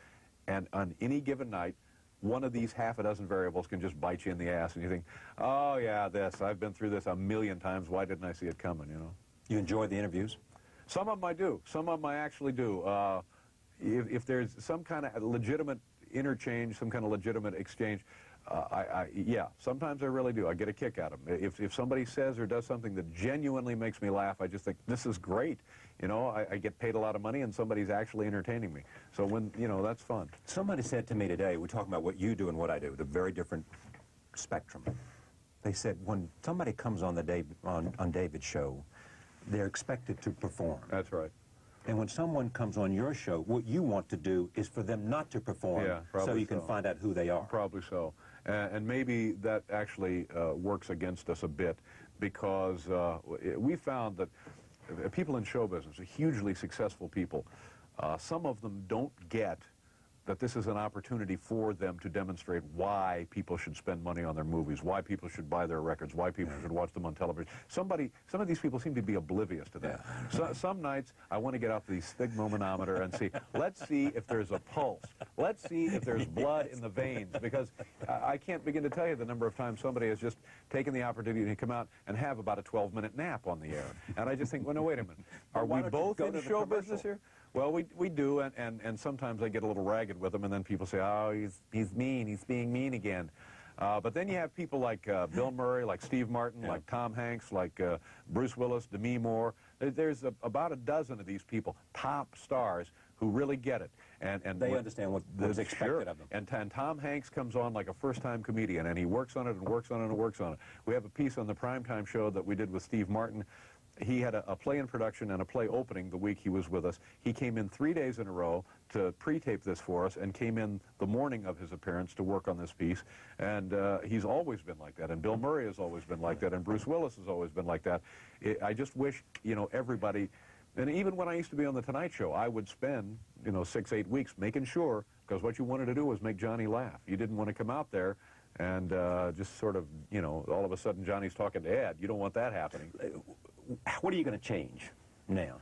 And on any given night, one of these half a dozen variables can just bite you in the ass, and you think, oh yeah, I've been through this a million times, why didn't I see it coming, you know? You enjoy the interviews? Some of them I do. Some of them I actually do. If there's some kind of legitimate interchange, some kind of legitimate exchange, yeah, sometimes I really do. I get a kick out of them. If somebody says or does something that genuinely makes me laugh, I just think, this is great. You know, I get paid a lot of money and somebody's actually entertaining me. So when, you know, that's fun. Somebody said to me today, we're talking about what you do and what I do, the very different spectrum. They said when somebody comes on on David's show, they're expected to perform. That's right. And when someone comes on your show, what you want to do is for them not to perform, so you can find out who they are. Probably so. And maybe that actually works against us a bit, because we found that people in show business, hugely successful people, some of them don't get that this is an opportunity for them to demonstrate why people should spend money on their movies, why people should buy their records, why people should watch them on television. Some of these people seem to be oblivious to that. So, some nights I want to get out the sphygmomanometer and see, let's see if there's a pulse. Let's see if there's blood in the veins, because I can't begin to tell you the number of times somebody has just taken the opportunity to come out and have about a 12-minute nap on the air. And I just think, well, no, wait a minute. Are we both in show business here? Well, we do, and sometimes I get a little ragged with them, and then people say, oh, he's mean, he's being mean again. But then you have people like Bill Murray, like Steve Martin, like Tom Hanks, like Bruce Willis, Demi Moore. There's about a dozen of these people, top stars, who really get it. And they understand what's expected of them. And Tom Hanks comes on like a first-time comedian, and he works on it and works on it and works on it. We have a piece on the primetime show that we did with Steve Martin. He had a play in production and a play opening the week he was with us. He came in 3 days in a row to pre-tape this for us, and came in the morning of his appearance to work on this piece. And he's always been like that. And Bill Murray has always been like that. And Bruce Willis has always been like that. I just wish, you know, everybody... And even when I used to be on The Tonight Show, I would spend, you know, 6, 8 weeks making sure, because what you wanted to do was make Johnny laugh. You didn't want to come out there and just sort of, you know, all of a sudden Johnny's talking to Ed. You don't want that happening. What are you going to change now?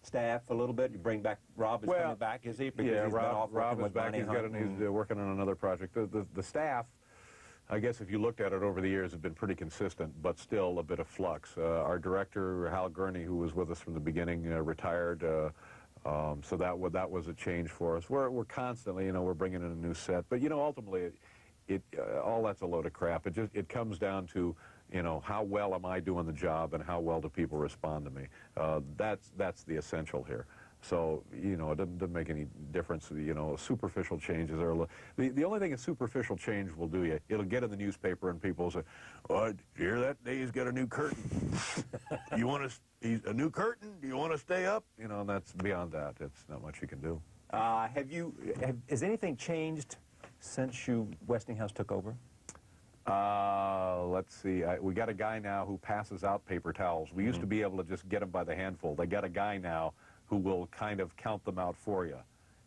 Staff a little bit. You bring back Rob is coming back, is he? Because he's Rob is back. He's working on another project. The staff, I guess if you looked at it over the years, have been pretty consistent, but still a bit of flux. Our director, Hal Gurney, who was with us from the beginning, retired. So that was a change for us. We're constantly, you know, we're bringing in a new set. But, you know, ultimately, all that's a load of crap. It comes down to, you know, how well am I doing the job and how well do people respond to me? That's the essential here. So, you know, it doesn't make any difference, you know, superficial changes are... The only thing a superficial change will do you, it'll get in the newspaper and people will say, oh, did you hear that? Dave's got a new curtain. You want to... a new curtain? Do you want to stay up? You know, and that's beyond that. It's not much you can do. Has anything changed since Westinghouse took over? Let's see. We got a guy now who passes out paper towels. We used to be able to just get them by the handful. They got a guy now who will kind of count them out for you.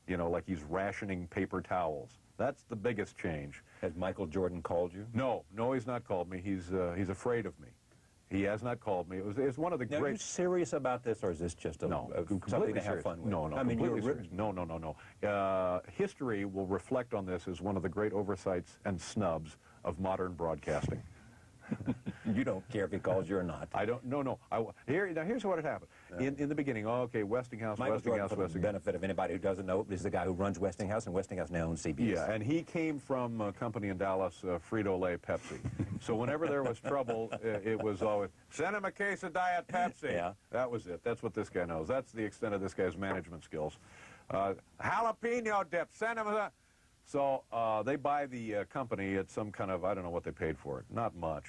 You know, like he's rationing paper towels. That's the biggest change. Has Michael Jordan called you? No, he's not called me. He's afraid of me. He has not called me. It's one of the great... Are you serious about this, or is this just something to have fun with? No, I mean, completely serious. No. History will reflect on this as one of the great oversights and snubs of modern broadcasting. You don't care if he calls you or not. I don't. No. Here's what had happened. In the beginning, Westinghouse. Michael Jordan, for the benefit of anybody who doesn't know, is the guy who runs Westinghouse, and Westinghouse now owns CBS. Yeah, and he came from a company in Dallas, Frito-Lay Pepsi. So whenever there was trouble, it was always, send him a case of Diet Pepsi. Yeah. That was it. That's what this guy knows. That's the extent of this guy's management skills. Jalapeno dip, send him a... So they buy the company at some kind of, I don't know what they paid for it, not much.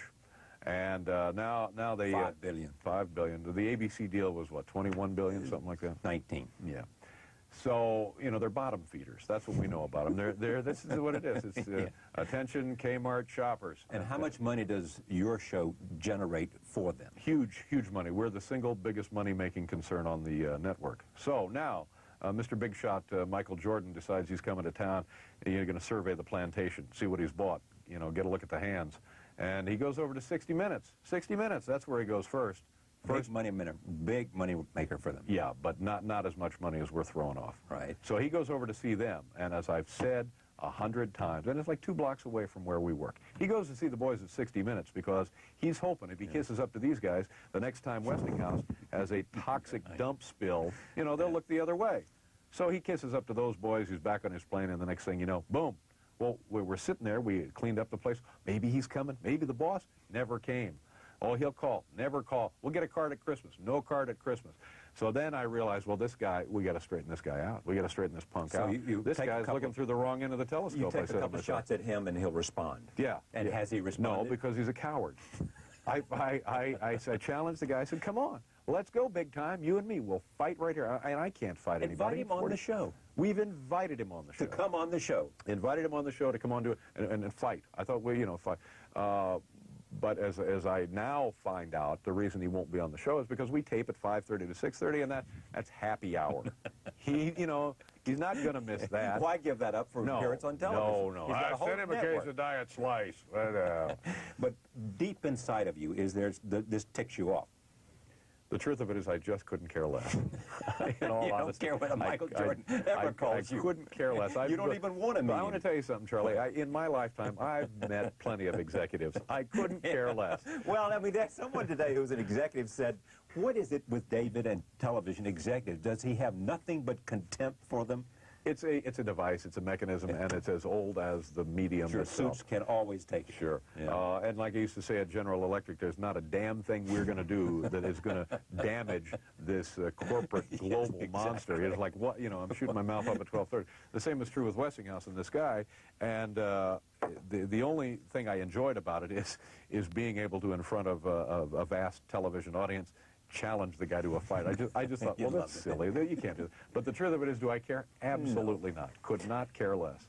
And now they... $5 billion. $5 billion. The ABC deal was, what, $21 billion, something like that? 19. Yeah. So, you know, they're bottom feeders. That's what we know about them. This is what it is. It's attention Kmart shoppers. And how much money does your show generate for them? Huge, huge money. We're the single biggest money-making concern on the network. So now... Mr. Big Shot Michael Jordan decides he's coming to town. You're going to survey the plantation, see what he's bought, you know, get a look at the hands. And he goes over to 60 Minutes. 60 Minutes, that's where he goes first. Big money maker for them. Yeah, but not as much money as we're throwing off. Right. So he goes over to see them. And as I've said, 100 times, and it's like 2 blocks away from where we work. He goes to see the boys at 60 Minutes because he's hoping if he kisses up to these guys, the next time Westinghouse has a toxic dump spill, you know, they'll look the other way. So he kisses up to those boys, he's back on his plane, and the next thing you know, boom. Well, we're sitting there, we cleaned up the place. Maybe he's coming, maybe the boss never came. Oh, he'll call, never call. We'll get a card at Christmas, no card at Christmas. So then I realized, well, this guy, we got to straighten this guy out. We got to straighten this punk out. This guy's looking through the wrong end of the telescope. You take a couple shots at him and he'll respond. Yeah. And has he responded? No, because he's a coward. I challenged the guy. I said, come on, let's go big time. You and me, we'll fight right here. And I can't fight anybody. Invite him on the show. We've invited him on the show. To come on the show. Invited him on the show to come on to it and fight. I thought, well, you know, fight. But as I now find out, the reason he won't be on the show is because we tape at 5:30 to 6:30, and that's happy hour. You know, he's not going to miss that. Why give that up for appearance on television? No. I sent him a case of Diet Slice. But deep inside of you, this ticks you off. The truth of it is I just couldn't care less. In all you honesty, don't care what Michael Jordan ever calls you. I couldn't care less. You don't even want to meet him. I want to tell you something, Charlie. In my lifetime, I've met plenty of executives. I couldn't care less. Well, I mean, there's someone today who's an executive said, what is it with David and television executives? Does he have nothing but contempt for them? It's a device, it's a mechanism, and it's as old as the medium itself. Suits can always take it. Sure. Yeah. And like I used to say at General Electric, there's not a damn thing we're going to do that is going to damage this corporate global monster. It's like, what, you know, I'm shooting my mouth up at 12:30. The same is true with Westinghouse and this guy, and the only thing I enjoyed about it is being able to, in front of a vast television audience, challenge the guy to a fight. I just thought, well, that's silly. You can't do that. But the truth of it is, do I care? Absolutely not. Could not care less.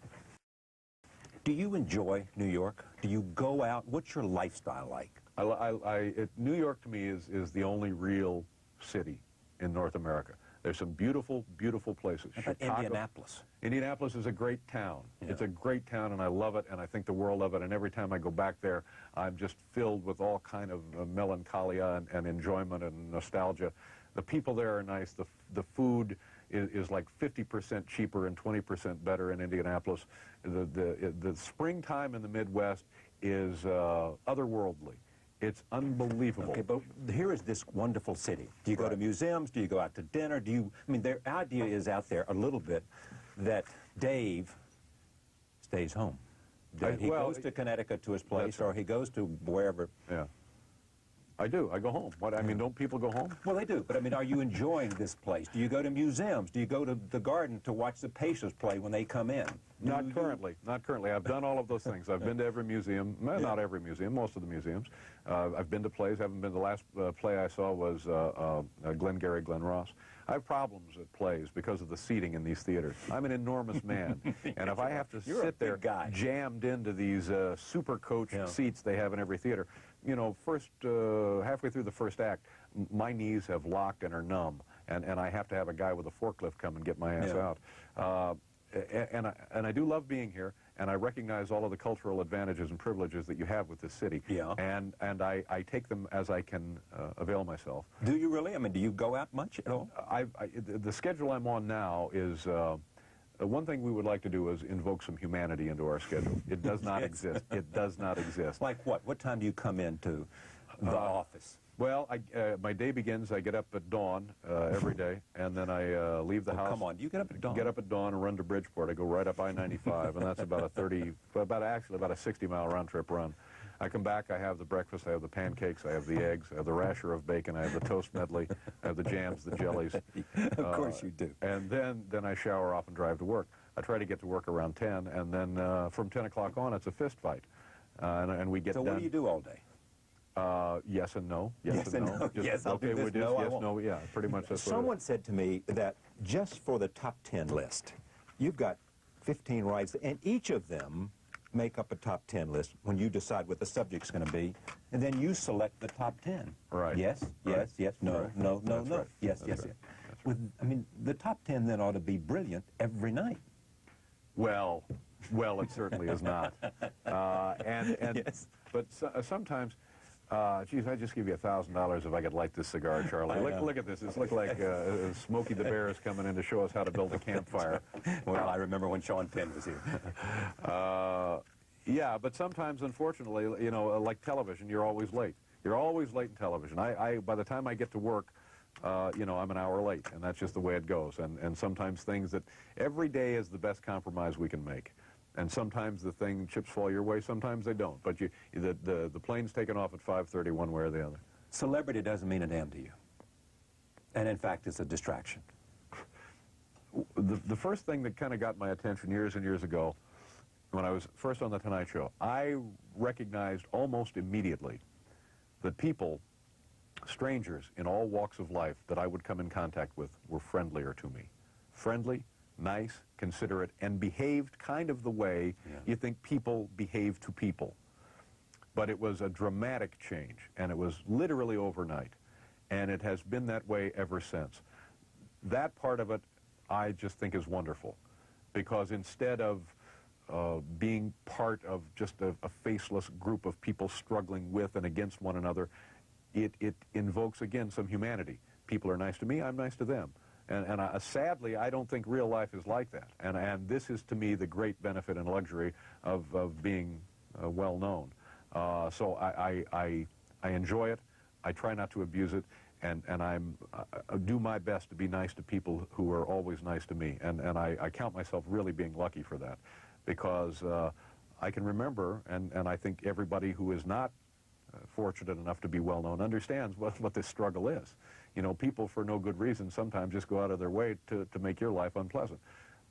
Do you enjoy New York? Do you go out? What's your lifestyle like? New York to me is the only real city in North America. There's some beautiful, beautiful places. How about Indianapolis? Indianapolis is a great town. Yeah. It's a great town, and I love it, and I think the world of it, and every time I go back there, I'm just filled with all kind of melancholia and enjoyment and nostalgia. The people there are nice. The food is like 50% cheaper and 20% better in Indianapolis. The springtime in the Midwest is otherworldly. It's unbelievable. Okay, but here is this wonderful city. Do you go to museums? Do you go out to dinner? I mean, their idea is out there a little bit that Dave stays home. That he goes to Connecticut to his place, or he goes to wherever. Yeah. I do. I go home. What, I mean, don't people go home? Well, they do. But, I mean, are you enjoying this place? Do you go to museums? Do you go to the Garden to watch the Pacers play when they come in? Not currently. Not currently. I've done all of those things. I've been to every museum. Not every museum, most of the museums. I've been to plays. Haven't been. The last play I saw was Glengarry Glen Ross. I have problems at plays because of the seating in these theaters. I'm an enormous man, and if I have to sit there jammed into these super coach seats they have in every theater, you know, halfway through the first act, my knees have locked and are numb, and I have to have a guy with a forklift come and get my ass out. And I do love being here, and I recognize all of the cultural advantages and privileges that you have with this city. Yeah. And I take them as I can avail myself. Do you really? I mean, do you go out much at all? The schedule I'm on now is... one thing we would like to do is invoke some humanity into our schedule. It does not exist. It does not exist. Like what? What time do you come into the office? Well, my day begins, I get up at dawn every day, and then I leave the house. Come on, do you get up at dawn? Get up at dawn and run to Bridgeport. I go right up I-95, and that's about about a 60-mile round-trip run. I come back, I have the breakfast, I have the pancakes, I have the eggs, I have the rasher of bacon, I have the toast medley, I have the jams, the jellies. Of course you do. And then I shower off and drive to work. I try to get to work around 10, and then from 10 o'clock on, it's a fist fight. And we get done. So what do you do all day? Yes and no. Yes and no. Just, yes, I'll okay, do this. No, yes, no. Yeah, pretty much that's what Someone said to me that just for the top 10 list, you've got 15 rides, and each of them make up a top 10 list when you decide what the subject's going to be, and then you select the top 10. Right. Yes, right. yes, yes, no, right. no, no, That's no. right. Yes, That's yes, right. yes. I mean, the top 10 then ought to be brilliant every night. Well, it certainly is not. Yes. But sometimes Geez, I'd just give you $1,000 if I could light this cigar, Charlie. Look at this. It's look like Smokey the Bear is coming in to show us how to build a campfire. Well, I remember when Sean Penn was here. Yeah, but sometimes, unfortunately, you know, like television, you're always late. You're always late in television. By the time I get to work, you know, I'm an hour late, and that's just the way it goes. And sometimes things that every day is the best compromise we can make. And sometimes the chips fall your way, sometimes they don't. But the plane's taken off at 5:30 one way or the other. Celebrity doesn't mean a damn to you. And in fact, it's a distraction. The first thing that kind of got my attention years and years ago, when I was first on The Tonight Show, I recognized almost immediately that people, strangers in all walks of life that I would come in contact with, were friendlier to me. Friendly, nice, considerate, and behaved kind of the way you think people behave to people. But it was a dramatic change, and it was literally overnight. And it has been that way ever since. That part of it, I just think is wonderful. Because instead of being part of just a faceless group of people struggling with and against one another, it invokes, again, some humanity. People are nice to me, I'm nice to them. And sadly, I don't think real life is like that. And this is, to me, the great benefit and luxury of being well-known. So I enjoy it. I try not to abuse it. And I do my best to be nice to people who are always nice to me. And I count myself really being lucky for that. Because I can remember, and I think everybody who is not fortunate enough to be well-known understands what this struggle is. You know, people for no good reason sometimes just go out of their way to make your life unpleasant.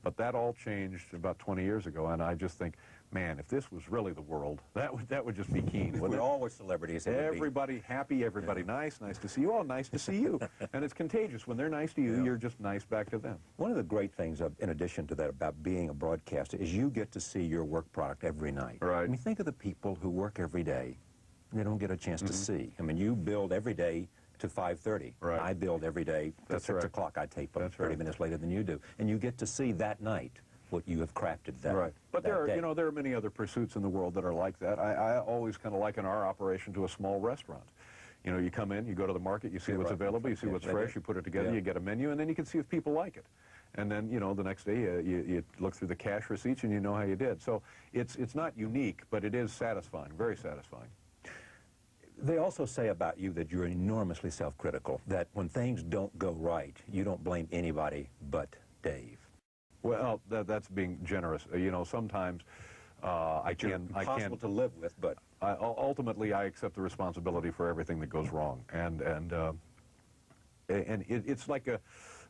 But that all changed about 20 years ago, and I just think, man, if this was really the world, that would just be keen. If we all were celebrities, everybody happy, everybody nice to see you, all nice to see you. And it's contagious. When they're nice to you, you're just nice back to them. One of the great things, in addition to that, about being a broadcaster is you get to see your work product every night. Right. I mean, think of the people who work every day. They don't get a chance to see. I mean, you build every day to 5:30. Right. I build every day to 6 o'clock. I tape them 30 minutes later than you do. And you get to see that night what you have crafted that Right. But that day. you know, there are many other pursuits in the world that are like that. I always kind of liken our operation to a small restaurant. You know, you come in, you go to the market, you see what's available, you see what's fresh, you put it together, you get a menu, and then you can see if people like it. And then, you know, the next day you look through the cash receipts and you know how you did. So it's not unique, but it is satisfying, very satisfying. They also say about you that you're enormously self-critical, that when things don't go right, you don't blame anybody but Dave. Well, that's being generous. You know, sometimes I can... Impossible to live with, but... ultimately, I accept the responsibility for everything that goes wrong. And it's like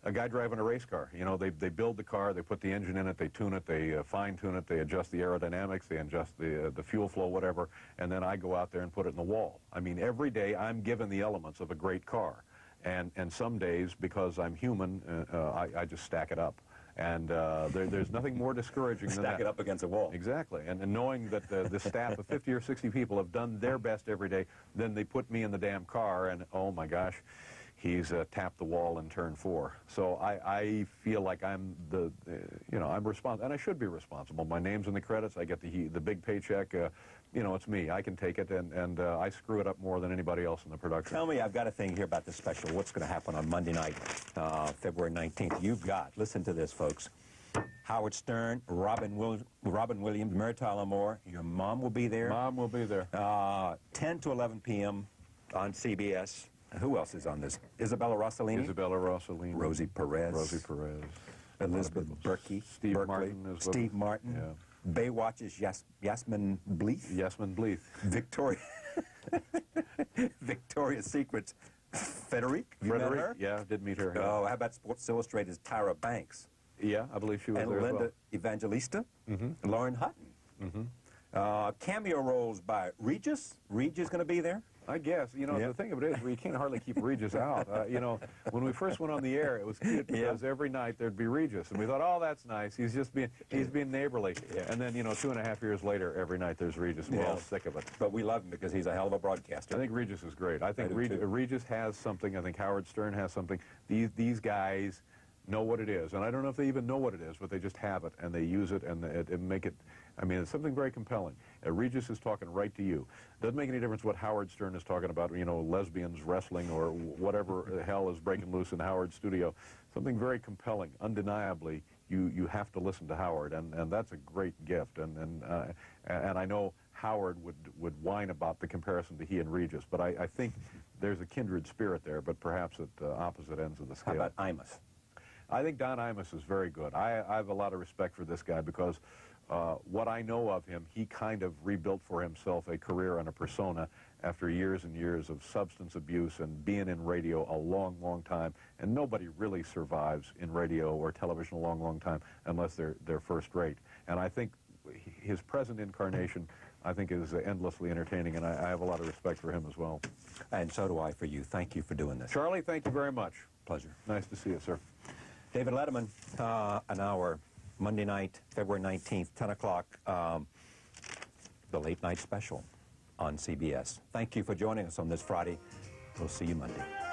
a guy driving a race car. You know, they build the car, they put the engine in it, they tune it, they fine-tune it, they adjust the aerodynamics, they adjust the fuel flow, whatever, and then I go out there and put it in the wall. I mean, every day I'm given the elements of a great car. And some days, because I'm human, I just stack it up. And there's nothing more discouraging than that. Stack it up against a wall. Exactly. And knowing that the staff of 50 or 60 people have done their best every day, then they put me in the damn car, and oh my gosh, he's tapped the wall in turn 4. So I feel like I'm you know, I'm responsible, and I should be responsible. My name's in the credits. I get the big paycheck. You know, it's me. I can take it, and I screw it up more than anybody else in the production. Tell me, I've got a thing here about the special. What's going to happen on Monday night, February 19th? You've got, listen to this, folks. Howard Stern, Robin Williams, Mary Tyler Moore. Your mom will be there. Mom will be there. 10 to 11 p.m. on CBS. Who else is on this? Isabella Rossellini. Isabella Rossellini. Rosie Perez. Rosie Perez. Elizabeth Berkey. Steve Martin. Steve Martin. Yeah. Baywatch's Yasmin Bleeth. Yasmin Bleeth. Victoria's Secret's Frederique. You met her? Yeah, did meet her. Oh, how about Sports Illustrated's Tyra Banks? Yeah, I believe she was and there Linda as well. Evangelista. Lauren Hutton. Cameo roles by Regis. Regis going to be there? I guess. You know, the thing of it is, you can't hardly keep Regis out. You know, when we first went on the air, it was cute because every night there'd be Regis. And we thought, oh, that's nice. He's being neighborly. And then, you know, 2.5 years later, every night there's Regis. We're all sick of it. But we love him because he's a hell of a broadcaster. I think Regis is great. I think Regis has something. I think Howard Stern has something. These guys know what it is. And I don't know if they even know what it is, but they just have it, and they use it, and make it I mean, it's something very compelling. Regis is talking right to you. Doesn't make any difference what Howard Stern is talking about, you know, lesbians wrestling or whatever the hell is breaking loose in Howard's studio. Something very compelling. Undeniably, you have to listen to Howard, and that's a great gift. And I know Howard would whine about the comparison to he and Regis, but I think there's a kindred spirit there, but perhaps at opposite ends of the scale. How about Imus? I think Don Imus is very good. I have a lot of respect for this guy because what I know of him, he kind of rebuilt for himself a career and a persona after years and years of substance abuse and being in radio a long, long time. And nobody really survives in radio or television a long, long time unless they're first rate. And I think his present incarnation, I think, is endlessly entertaining, and I have a lot of respect for him as well. And so do I for you. Thank you for doing this. Charlie, thank you very much. Pleasure. Nice to see you, sir. David Letterman, an hour, Monday night, February 19th, 10 o'clock, the late night special on CBS. Thank you for joining us on this Friday. We'll see you Monday.